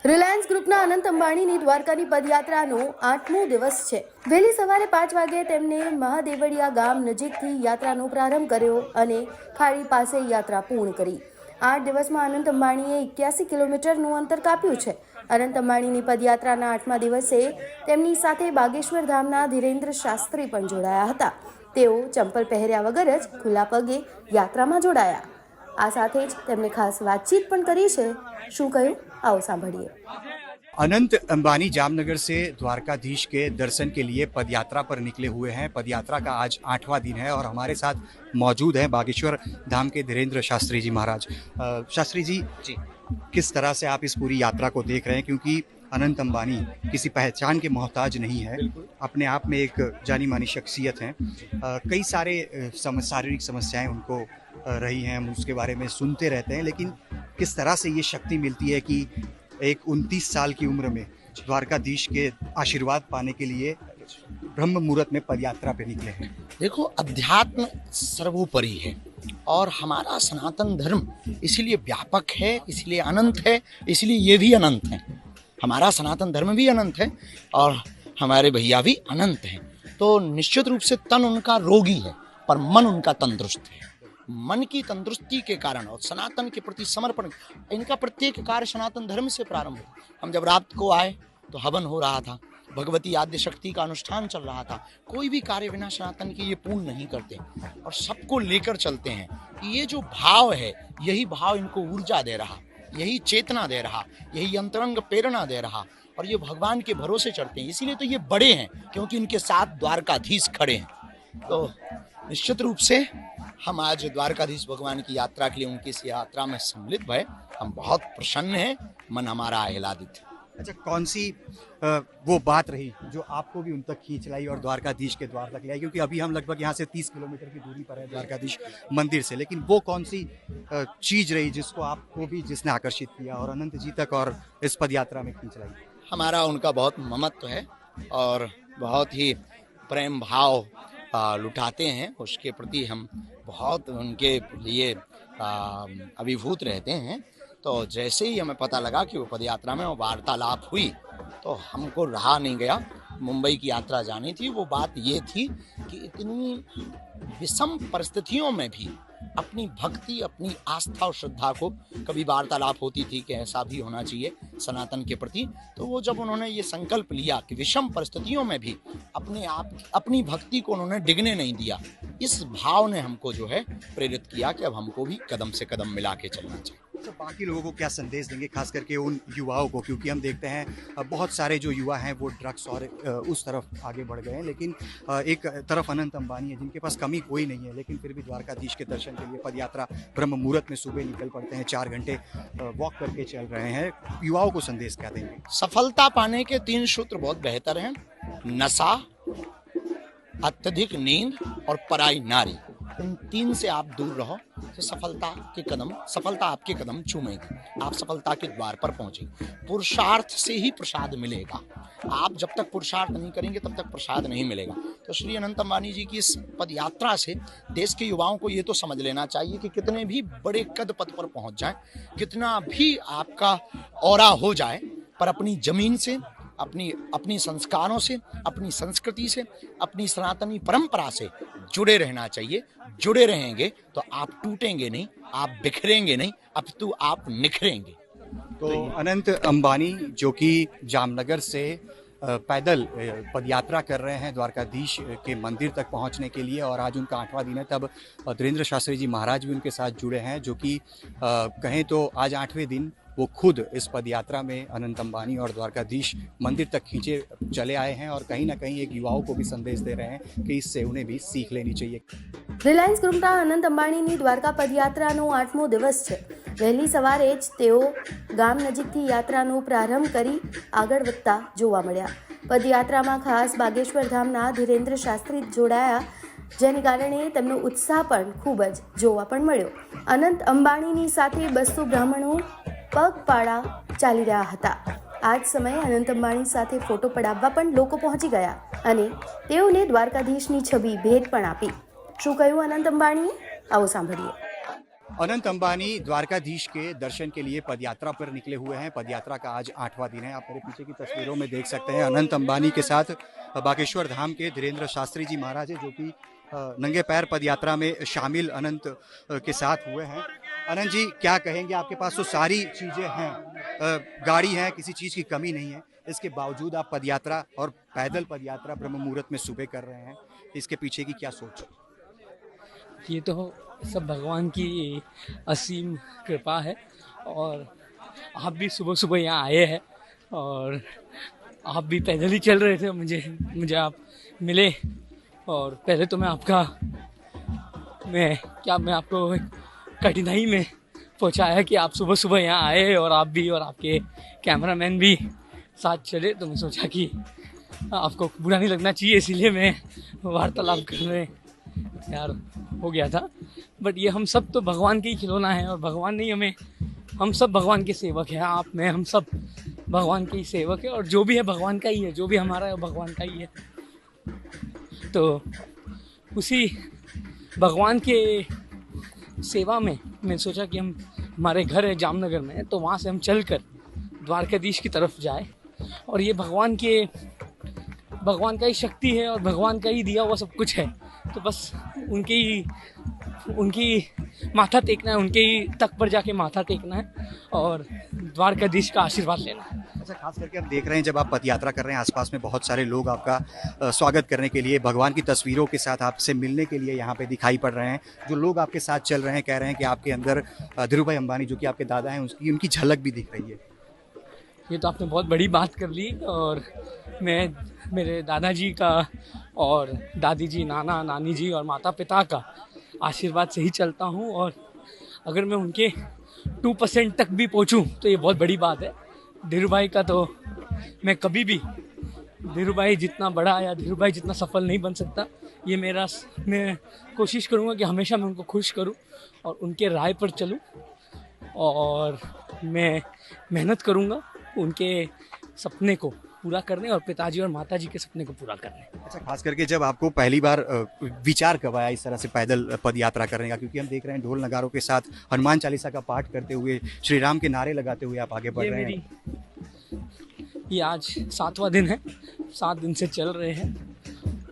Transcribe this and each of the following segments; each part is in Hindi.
રિલાયન્સ ગ્રુપના અનંત અંબાણીની દ્વારકાની પદયાત્રાનો 8મો દિવસ છે। વહેલી સવારે 5 વાગે તેમને મહાદેવળિયા ગામ નજીકથી યાત્રાનો પ્રારંભ કર્યો અને ખાડી પાસે યાત્રા પૂર્ણ કરી। 8 દિવસમાં અનંત અંબાણીએ 81 કિલોમીટરનું અંતર કાપ્યું છે। અનંત અંબાણીની પદયાત્રાના 8મા દિવસે તેમની સાથે બાગેશ્વર ધામના ધીરેન્દ્ર શાસ્ત્રી પણ જોડાયા હતા। તેઓ ચંપલ પહેર્યા વગર જ ખુલ્લા પગે યાત્રામાં જોડાયા। આ સાથે જ તેમણે ખાસ વાતચીત પણ કરી છે। શું કહ્યું आओ सांभळिए। अनंत अंबानी जामनगर से द्वारकाधीश के दर्शन के लिए पदयात्रा पर निकले हुए हैं। पदयात्रा का आज 8वां दिन है और हमारे साथ मौजूद हैं बागेश्वर धाम के धीरेंद्र शास्त्री जी महाराज। शास्त्री जी, किस तरह से आप इस पूरी यात्रा को देख रहे हैं, क्योंकि अनंत अंबानी किसी पहचान के मोहताज नहीं है, अपने आप में एक जानी मानी शख्सियत हैं। कई सारे शारीरिक समस्याएं उनको रही हैं, हम उसके बारे में सुनते रहते हैं, लेकिन किस तरह से ये शक्ति मिलती है कि एक 29 साल की उम्र में द्वारकाधीश के आशीर्वाद पाने के लिए ब्रह्म मुहूर्त में पदयात्रा पे निकले हैं। देखो, अध्यात्म सर्वोपरि है और हमारा सनातन धर्म इसलिए व्यापक है, इसलिए अनंत है, इसलिए ये भी अनंत है। हमारा सनातन धर्म भी अनंत है और हमारे भैया भी अनंत हैं। तो निश्चित रूप से तन उनका रोगी है पर मन उनका तंदुरुस्त है। मन की तंदुरुस्ती के कारण और सनातन के प्रति समर्पण, इनका प्रत्येक कार्य सनातन धर्म से प्रारंभ हो। हम जब रात को आए तो हवन हो रहा था, भगवती आद्य शक्ति का अनुष्ठान चल रहा था। कोई भी कार्य बिना सनातन के ये पूर्ण नहीं करते और सबको लेकर चलते हैं। ये जो भाव है, यही भाव इनको ऊर्जा दे रहा, यही चेतना दे रहा, यही अंतरंग प्रेरणा दे रहा और ये भगवान के भरोसे चढ़ते हैं। इसीलिए तो ये बड़े हैं, क्योंकि इनके साथ द्वारकाधीश खड़े हैं। तो निश्चित रूप से हम आज द्वारकाधीश भगवान की यात्रा के लिए उनकी इस यात्रा में सम्मिलित भए। हम बहुत प्रसन्न हैं, मन हमारा आह्लादित है। अच्छा, कौन सी वो बात रही जो आपको भी उन तक खींच लाई और द्वारकाधीश के द्वार तक ले आई? क्योंकि अभी हम लगभग यहाँ से 30 किलोमीटर की दूरी पर है द्वारकाधीश मंदिर से, लेकिन वो कौन सी चीज रही जिसको आपको भी जिसने आकर्षित किया और अनंत जी तक और इस पद यात्रा में खींच लाई? हमारा उनका बहुत ममत्व है और बहुत ही प्रेम भाव लुटाते हैं। उसके प्रति हम बहुत उनके लिए अभिभूत रहते हैं। तो जैसे ही हमें पता लगा कि वो पदयात्रा में वो वार्तालाप हुई तो हमको रहा नहीं गया। मुंबई की यात्रा जानी थी। वो बात ये थी कि इतनी विषम परिस्थितियों में भी अपनी भक्ति, अपनी आस्था और श्रद्धा को, कभी वार्तालाप होती थी कि ऐसा भी होना चाहिए सनातन के प्रति। तो वो जब उन्होंने ये संकल्प लिया कि विषम परिस्थितियों में भी अपने आप अपनी भक्ति को उन्होंने डिगने नहीं दिया, इस भाव ने हमको जो है प्रेरित किया कि अब हमको भी कदम से कदम मिला के चलना चाहिए। तो बाकी लोगों को क्या संदेश देंगे, खास करके उन युवाओं को, क्योंकि हम देखते हैं बहुत सारे जो युवा हैं वो ड्रग्स और उस तरफ आगे बढ़ गए हैं, लेकिन एक तरफ अनंत अंबानी है जिनके पास कमी कोई नहीं है, लेकिन फिर भी द्वारकाधीश के दर्शन के लिए पदयात्रा ब्रह्म मुहूर्त में सुबह निकल पड़ते हैं, 4 घंटे वॉक करके चल रहे हैं। युवाओं को संदेश क्या देंगे? सफलता पाने के 3 सूत्र बहुत बेहतर हैं: नशा, अत्यधिक नींद और पराई नारी। इन 3 से आप दूर रहो तो सफलता आपके कदम चूमेगी, आप सफलता के द्वार पर पहुंचेंगे। पुरुषार्थ से ही प्रसाद मिलेगा। आप जब तक पुरुषार्थ नहीं करेंगे तब तक प्रसाद नहीं मिलेगा। तो श्री अनंत अंबानी जी की इस पद यात्रा से देश के युवाओं को ये तो समझ लेना चाहिए कि कितने भी बड़े कद पद पर पहुंच जाए, कितना भी आपका औरा हो जाए, पर अपनी जमीन से, अपनी संस्कारों से, अपनी संस्कृति से, अपनी सनातनी परंपरा से जुड़े रहना चाहिए। जुड़े रहेंगे तो आप टूटेंगे नहीं, आप बिखरेंगे नहीं, अपितु आप निखरेंगे। तो अनंत अंबानी जो कि जामनगर से पैदल पदयात्रा कर रहे हैं द्वारकाधीश के मंदिर तक पहुंचने के लिए, और आज उनका 8वां दिन है, तब धीरेंद्र शास्त्री जी महाराज भी उनके साथ जुड़े हैं, जो कि कहें तो आज 8वें दिन वो खुद इस पदयात्रा में अनंत अंबानी और द्वारकाधीश मंदिर तक खींचे चले आए हैं, और कहीं ना कहीं एक युवाओं को भी संदेश दे रहे हैं कि इससे उन्हें भी सीख लेनी चाहिए। રિલાયન્સ ગ્રુપના અનંત અંબાણીની દ્વારકા પદયાત્રાનો 8મો દિવસ છે। વહેલી સવારે જ તેઓ ગામ નજીકથી યાત્રાનો પ્રારંભ કરી આગળ વધતા જોવા મળ્યા। પદયાત્રામાં ખાસ બાગેશ્વર ધામના ધીરેન્દ્ર શાસ્ત્રી જોડાયા, જેને કારણે તેમનો ઉત્સાહ પણ ખૂબ જ જોવા પણ મળ્યો। અનંત અંબાણીની સાથે 200 બ્રાહ્મણો પગપાળા ચાલી રહ્યા હતા। આ જ સમયે અનંત અંબાણી સાથે ફોટો પડાવવા પણ લોકો પહોંચી ગયા અને તેઓને દ્વારકાધીશની છબી ભેટ પણ આપી। શું કહ્યું અનંત અંબાણીએ? આવો સાંભળીએ। अनंत अंबानी द्वारकाधीश के दर्शन के लिए पदयात्रा पर निकले हुए हैं। पदयात्रा का आज 8वां दिन है। आप मेरे पीछे की तस्वीरों में देख सकते हैं अनंत अंबानी के साथ बागेश्वर धाम के धीरेन्द्र शास्त्री जी महाराज है, जो कि नंगे पैर पदयात्रा में शामिल अनंत के साथ हुए हैं। अनंत जी, क्या कहेंगे? आपके पास तो सारी चीज़ें हैं, गाड़ी है, किसी चीज़ की कमी नहीं है, इसके बावजूद आप पदयात्रा और पैदल पदयात्रा ब्रह्म मुहूर्त में सुबह कर रहे हैं। इसके पीछे की क्या सोच? ये तो सब भगवान की असीम कृपा है। और आप भी सुबह सुबह यहाँ आए हैं और आप भी पैदल ही चल रहे थे, मुझे आप मिले। और पहले तो मैं आपको कठिनाई में पहुँचाया कि आप सुबह सुबह यहाँ आए और आप भी और आपके कैमरामैन भी साथ चले, तो मैं सोचा कि आपको बुरा नहीं लगना चाहिए, इसीलिए मैं वार्तालाप करने यार हो गया था। बट ये हम सब तो भगवान के ही खिलौना है और भगवान नहीं हम सब भगवान के सेवक हैं। हम सब भगवान के ही सेवक है और जो भी है भगवान का ही है, जो भी हमारा है वो भगवान का ही है। तो उसी भगवान के सेवा में मैंने सोचा कि हमारे घर है जामनगर में, तो वहाँ से हम चल कर द्वारकाधीश की तरफ जाए। और ये भगवान का ही शक्ति है और भगवान का ही दिया हुआ सब कुछ है, तो बस उनकी माथा टेकना है, उनके ही तक पर जाके माथा टेकना है और द्वारकाधीश का आशीर्वाद लेना है। अच्छा, खास करके हम देख रहे हैं जब आप पदयात्रा कर रहे हैं, आसपास में बहुत सारे लोग आपका स्वागत करने के लिए, भगवान की तस्वीरों के साथ आपसे मिलने के लिए यहाँ पे दिखाई पड़ रहे हैं। जो लोग आपके साथ चल रहे हैं कह रहे हैं कि आपके अंदर धीरूभाई अंबानी, जो कि आपके दादा हैं, उनकी झलक भी दिख रही है। ये तो आपने बहुत बड़ी बात कर ली। और मैं मेरे दादाजी का और दादी जी, नाना नानी जी और माता पिता का आशीर्वाद से ही चलता हूँ। और अगर मैं उनके 2% तक भी पहुँचूँ तो ये बहुत बड़ी बात है। धीरूभाई का तो मैं कभी भी धीरूभाई जितना बड़ा या धीरूभाई जितना सफल नहीं बन सकता। मैं कोशिश करूँगा कि हमेशा मैं उनको खुश करूँ और उनके राय पर चलूँ और मैं मेहनत करूँगा उनके सपने को पूरा करने और पिताजी और माताजी के सपने को पूरा करने। अच्छा, खास करके जब आपको पहली बार विचार कब आया इस तरह से पैदल पद यात्रा करने का? क्योंकि हम देख रहे हैं ढोल नगारों के साथ हनुमान चालीसा का पाठ करते हुए, श्री राम के नारे लगाते हुए आप आगे बढ़ रहे हैं। ये आज 7वां दिन है, 7 दिन से चल रहे हैं।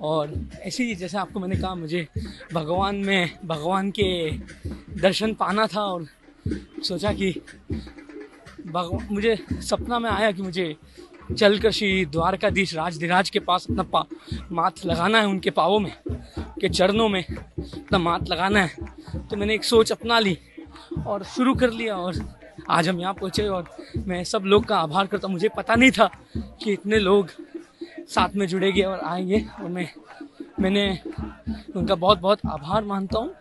और ऐसे ही जैसे आपको मैंने कहा, मुझे भगवान के दर्शन पाना था और सोचा कि मुझे सपना में आया कि मुझे चलकर श्री द्वारकाधीश राजधिराज के पास अपना माथ लगाना है, उनके पाँवों में, के चरणों में अपना माथ लगाना है। तो मैंने एक सोच अपना ली और शुरू कर लिया और आज हम यहाँ पहुँचे। और मैं सब लोग का आभार करता हूँ। मुझे पता नहीं था कि इतने लोग साथ में जुड़ेंगे और आएंगे, और मैंने उनका बहुत बहुत आभार मानता हूँ।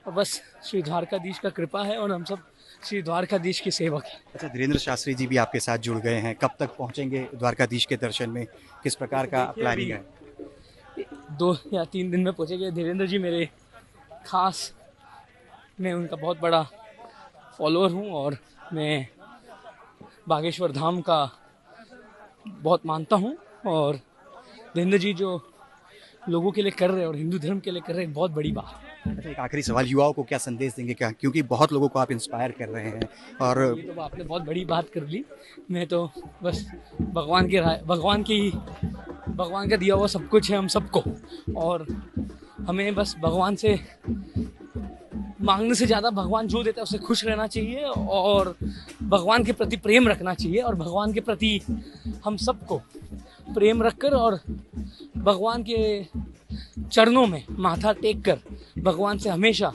और बस श्री द्वारकाधीश का कृपा है और हम सब श्री द्वारकाधीश के सेवक हैं। अच्छा, धीरेन्द्र शास्त्री जी भी आपके साथ जुड़ गए हैं। कब तक पहुंचेंगे द्वारकाधीश के दर्शन में? किस प्रकार का प्लानिंग है? 2 या 3 दिन में पहुंचेंगे। धीरेन्द्र जी मेरे मैं उनका बहुत बड़ा फॉलोअर हूं और मैं बागेश्वर धाम का बहुत मानता हूं। और धीरेन्द्र जी जो लोगों के लिए कर रहे हैं और हिंदू धर्म के लिए कर रहे हैं, बहुत बड़ी बात। अच्छा, एक आखिरी सवाल, युवाओं को क्या संदेश देंगे? क्या, क्योंकि बहुत लोगों को आप इंस्पायर कर रहे हैं। और ये तो आपने बहुत बड़ी बात कर ली। मैं तो बस भगवान का दिया हुआ सब कुछ है हम सबको, और हमें बस भगवान से मांगने से ज़्यादा भगवान जो देता है उससे खुश रहना चाहिए और भगवान के प्रति प्रेम रखना चाहिए। और भगवान के प्रति हम सबको प्रेम रखकर और भगवान के चरणों में माथा टेक कर भगवान से हमेशा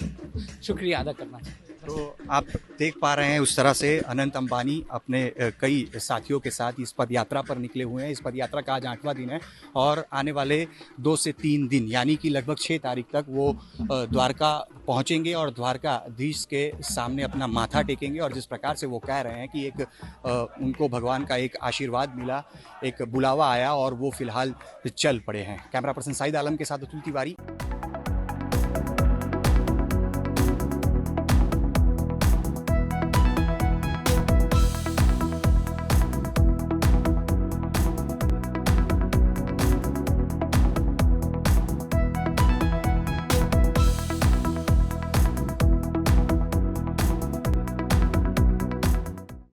शुक्रिया अदा करना चाहिए। तो आप देख पा रहे हैं उस तरह से अनंत अंबानी अपने कई साथियों के साथ इस पद यात्रा पर निकले हुए हैं। इस पद यात्रा का आज 8वां दिन है और आने वाले 2 से 3 दिन यानी कि लगभग 6 तारीख तक वो द्वारका पहुंचेंगे और द्वारकाधीश के सामने अपना माथा टेकेंगे। और जिस प्रकार से वो कह रहे हैं कि उनको भगवान का एक आशीर्वाद मिला, एक बुलावा आया और वो फिलहाल चल पड़े हैं। कैमरा पर्सन साइद आलम के साथ अतुल तिवारी।